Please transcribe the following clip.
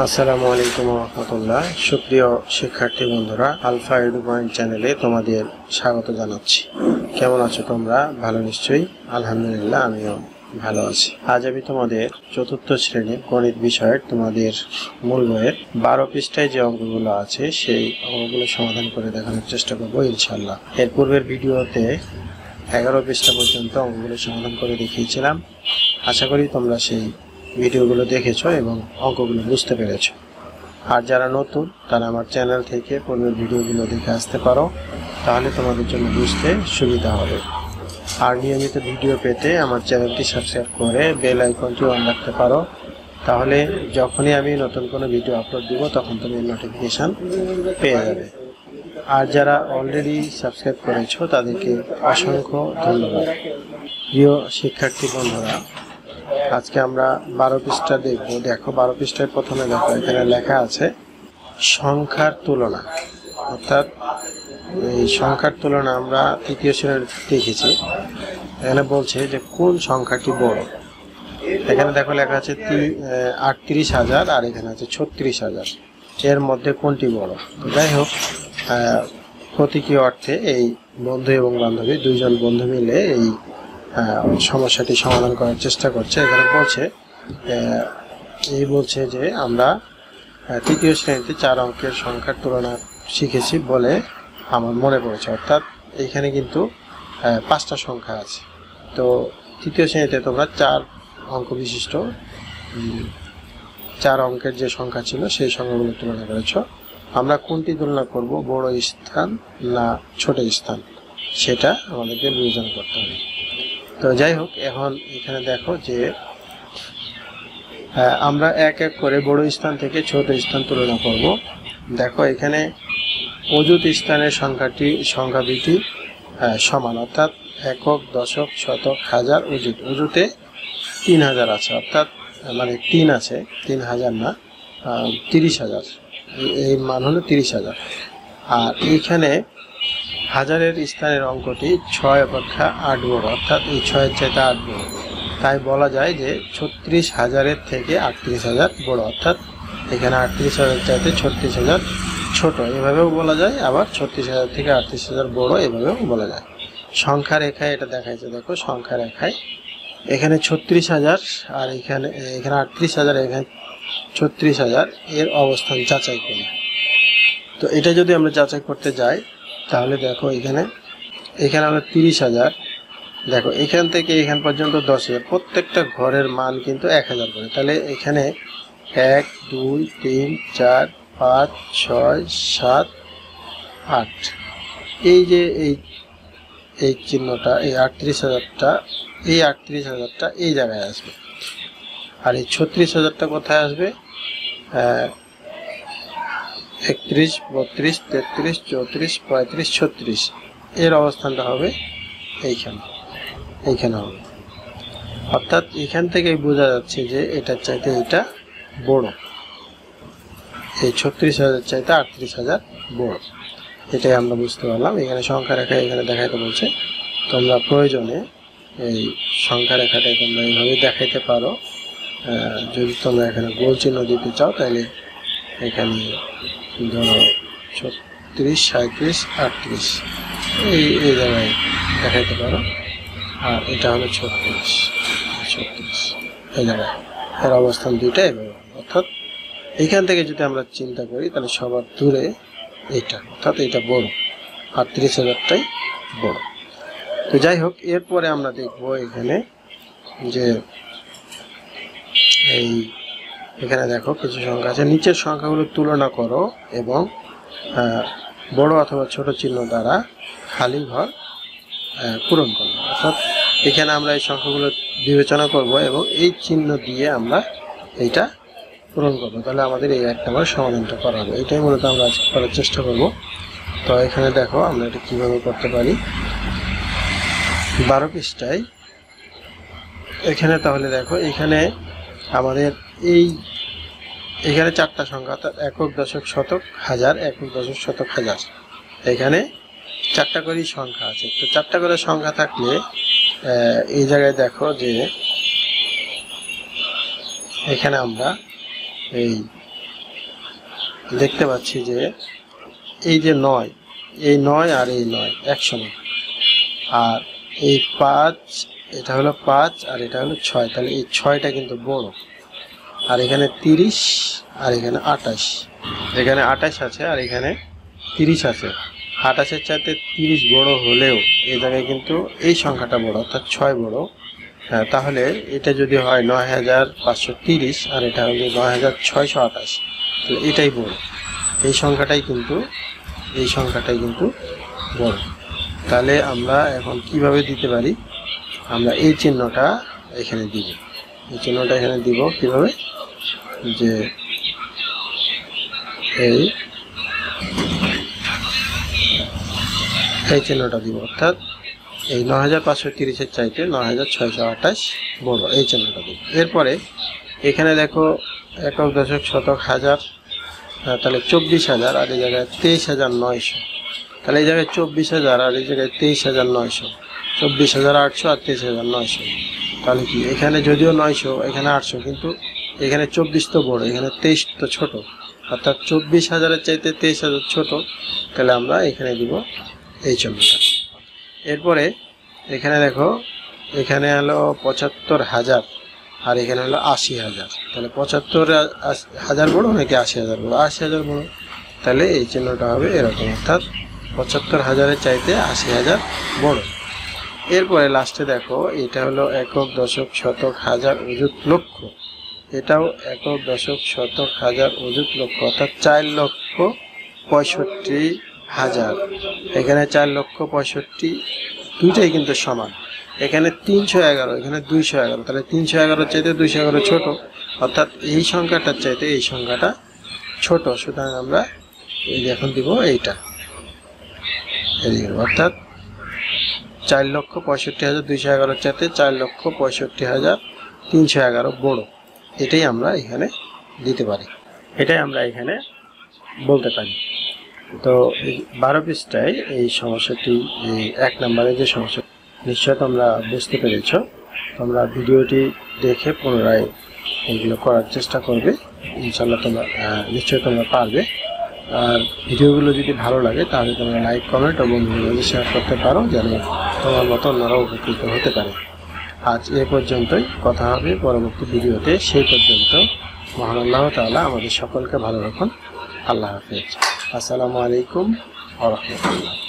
আসসালামু আলাইকুম ওয়া রাহমাতুল্লাহ। সুপ্রিয় শিক্ষার্থী বন্ধুরা, আলফা এডু পয়েন্ট চ্যানেলে তোমাদের স্বাগত জানাচ্ছি। কেমন আছো তোমরা? ভালো নিশ্চয়ই। আলহামদুলিল্লাহ, আমিও ভালো আছি। আজ আমি তোমাদের চতুর্থ শ্রেণীর গণিত বিষয়ের তোমাদের মূল বইয়ের 12 পৃষ্ঠায় যে অঙ্কগুলো আছে সেই অঙ্কগুলো সমাধান করে দেখানোর চেষ্টা করবো ইনশাআল্লাহ। এর পূর্বের ভিডিওতে 11 পৃষ্ঠা পর্যন্ত অঙ্কগুলো সমাধান করে দেখিয়েছিলাম। আশা করি তোমরা সেই ভিডিওগুলো দেখেছো এবং অঙ্কগুলো বুঝতে পেরেছো। আর যারা নতুন তারা আমার চ্যানেল থেকে পূর্বের ভিডিওগুলো দেখে আসতে পারো, তাহলে তোমাদের জন্য বুঝতে সুবিধা হবে। আর নিয়মিত ভিডিও পেতে আমার চ্যানেলটি সাবস্ক্রাইব করে বেল আইকনটি অন রাখতে পারো, তাহলে যখনই আমি নতুন কোনো ভিডিও আপলোড দিব তখন তুমি নোটিফিকেশান পেয়ে যাবে। আর যারা অলরেডি সাবস্ক্রাইব করেছো তাদেরকে অসংখ্য ধন্যবাদ। প্রিয় শিক্ষার্থী বন্ধুরা, আজকে আমরা 12 পৃষ্ঠা দেখব। দেখো 12 পৃষ্ঠায় প্রথমে দেখো এখানে লেখা আছে সংখ্যার তুলনা। অর্থাৎ এই সংখ্যার তুলনা আমরা তৃতীয় শ্রেণীতে দেখেছি। এখানে বলছে যে কোন সংখ্যাটি বড়। এখানে দেখো লেখা আছে 38,000 আর এখানে আছে 36,000। এর মধ্যে কোনটি বড়? তো যাই হোক, প্রতীকী অর্থে এই বন্ধু এবং বান্ধবী দুইজন বন্ধু মিলে এই সমস্যাটি সমাধান করার চেষ্টা করছে। এখানে বলছে যে আমরা তৃতীয় শ্রেণীতে 4 অঙ্কের সংখ্যার তুলনা শিখেছি বলে আমার মনে পড়েছে। অর্থাৎ এইখানে কিন্তু 5টা সংখ্যা আছে। তো তৃতীয় শ্রেণীতে তোমরা 4 অঙ্ক বিশিষ্ট 4 অঙ্কের যে সংখ্যা ছিল সেই সংখ্যাগুলো তুলনা করেছ। আমরা কোনটি তুলনা করব, বড় স্থান না ছোট স্থান, সেটা আমাদেরকে বিবেচনা করতে হবে। তো যাই হোক, এখন এখানে দেখো যে আমরা এক এক করে বড় স্থান থেকে ছোট স্থান তুলনা করব। দেখো এখানে অযুত স্থানের সংখ্যা দুটি সমান, অর্থাৎ একক, দশক, শতক, হাজার। অযুতে 3000 আছে, অর্থাৎ মানে 3 আছে, 3000 না, 30,000। এই মান হলো 30,000। আর এইখানে হাজারের স্থানের অঙ্কটি 6 অপেক্ষা 8 বড়, অর্থাৎ এই 6-এর চাইতে 8 বড়। তাই বলা যায় যে 36,000-এর থেকে 38,000 বড়, অর্থাৎ এখানে 38,000 চাইতে 36,000 ছোট, এভাবেও বলা যায়। আবার 36,000 থেকে 38,000 বড়, এভাবেও বলা যায়। সংখ্যা রেখায় এটা দেখাইছে। দেখো সংখ্যা রেখায় এখানে 36,000 আর এখানে 38,000, এখানে 36,000 এর অবস্থান যাচাই করি। তো এটা যদি আমরা যাচাই করতে যাই তাহলে দেখো এখানে আমরা 30,000, দেখো এখান থেকে এখান পর্যন্ত 10,000, প্রত্যেকটা ঘরের মান কিন্তু 1,000 করে। তাহলে এখানে 1, 2, 3, 4, 5, 6, 7, 8, এই যে এই চিহ্নটা, এই 38,000টা, এই 38,000টা এই জায়গায় আসবে। আর এই 36,000টা কোথায় আসবে? 31, 32, 33, 34, 35, 36 এর অবস্থানটা হবে এইখানে হবে। অর্থাৎ এখান থেকেই বোঝা যাচ্ছে যে এটার চাইতে এটা বড়, এই 36,000 চাইতে 38,000 বড়। এটাই আমরা বুঝতে পারলাম। এখানে সংখ্যা রেখা এখানে দেখাইতে বলছে। তোমরা প্রয়োজনে এই সংখ্যা রেখাটা তোমরা এইভাবে দেখাইতে পারো। যদি তোমরা এখানে গোল চিহ্ন দিতে চাও তাহলে এখানে ধরো 36, 37, 38 এই জায়গায় দেখাইতে পারো। আর এটা হলো 36 এই জায়গায়, এর অবস্থান দুইটা এভাবে। অর্থাৎ এইখান থেকে যদি আমরা চিন্তা করি তাহলে সবার দূরে এইটা, অর্থাৎ এইটা বড়, 38,000টাই বড়। তো যাই হোক, এরপরে আমরা দেখব এখানে যে এখানে দেখো কিছু সংখ্যা আছে। নিচের সংখ্যাগুলো তুলনা করো এবং বড় অথবা ছোট চিহ্ন দ্বারা খালি ঘর পূরণ করো। অর্থাৎ এখানে আমরা এই সংখ্যাগুলো বিবেচনা করব এবং এই চিহ্ন দিয়ে আমরা এইটা পূরণ করব। তাহলে আমাদের এই 1 নম্বর সমাধানটা করা হবে। এটাই মূলত আমরা আজকে করার চেষ্টা করব। তো এখানে দেখো আমরা এটা কিভাবে করতে পারি। 12 পৃষ্ঠায় এখানে তাহলে দেখো এখানে আমাদের এখানে 4টা সংখ্যা, অর্থাৎ একক, দশক, শতক, হাজার। একক, দশক, শতক, হাজার, এখানে 4টা করেই সংখ্যা আছে। তো 4টা করে সংখ্যা থাকলে এই জায়গায় দেখো যে এখানে আমরা এই দেখতে পাচ্ছি যে এই যে 9, এই 9 আর এই 9 একসমান, আর এই 5, এটা হলো 5 আর এটা হলো 6, তাহলে এই 6টা কিন্তু বড়। আর এখানে 30 আর এখানে 28, এখানে 28 আছে আর এখানে 30 আছে। 28-এর চাইতে 30 বড় হলেও এই জায়গায় কিন্তু এই সংখ্যাটা বড়, অর্থাৎ 6 বড়। হ্যাঁ, তাহলে এটা যদি হয় 9530 আর এটা হলো 9628, তাহলে এটাই বড়, এই সংখ্যাটাই কিন্তু বড়। তাহলে আমরা এখন কিভাবে দিতে পারি? আমরা এই চিহ্নটা এখানে দিব, এই চিহ্নটা এখানে দিব কিভাবে, যে এই চিহ্নটা দিব, অর্থাৎ এই 9530-এর চাইতে 9628 বড়, এই চিহ্নটা দিব। এরপরে এখানে দেখো একক, দশক, শতক, হাজার, তাহলে 24000 আর এই জায়গায় 23900, তাহলে এই জায়গায় 24000 আর এই জায়গায় 23900, 24800 আর 23900। তাহলে কি এখানে যদিও 900, এখানে 800, কিন্তু এখানে 24 তো বড়, এখানে 23 তো ছোট, অর্থাৎ 24000-এর চাইতে 23000 ছোট। তাহলে আমরা এখানে দিব এই চিহ্নটা। এরপরে এখানে দেখো, এখানে হলো 75000 আর এখানে হলো 80000, তাহলে 75000 বড় নাকি 80000 বড়? 80000 বড়, তাহলে এই চিহ্নটা হবে এরকম, অর্থাৎ 75000-এর চাইতে 80000 বড়। এরপরে লাস্টে দেখো, এটা হলো একক, দশক, শতক, হাজার, অযুত, লক্ষ, এটাও একক, দশক, শতক, হাজার, অযুত, লক্ষ, অর্থাৎ 4,65,000। এখানে 4,65,000 দুইটাই কিন্তু সমান। এখানে 311, এখানে 211, তাহলে 311-এর চাইতে 211 ছোট, অর্থাৎ এই সংখ্যাটার চাইতে এই সংখ্যাটা ছোট। সুতরাং আমরা এই এখন দিব এইটা, অর্থাৎ 4,65,211-এর চাইতে 4,65,311 বড়। এটাই আমরা এখানে দিতে পারি, এটাই আমরা এখানে বলতে পারি। তো এই 12 পৃষ্ঠায় এই সমস্যাটি, এই 1 নম্বরে যে সমস্যা, নিশ্চয় তোমরা বুঝতে পেরেছ। তোমরা ভিডিওটি দেখে পুনরায় এগুলো করার চেষ্টা করবে, ইনশাল্লাহ তোমরা নিশ্চয়ই তোমরা পারবে। আর ভিডিওগুলো যদি ভালো লাগে তাহলে তোমরা লাইক, কমেন্ট ও বন্ধুদের মধ্যে শেয়ার করতে পারো, যেন তোমার মতো অন্যরাও উপকৃত হতে পারে। আজ এ পর্যন্তই, কথা হবে পরবর্তী ভিডিওতে। সেই পর্যন্ত মহান আল্লাহ তাআলা আমাদের সকলকে ভালো রাখুন। আল্লাহ হাফেজ। আসসালামু আলাইকুম ওয়া রাহমাতুল্লাহ।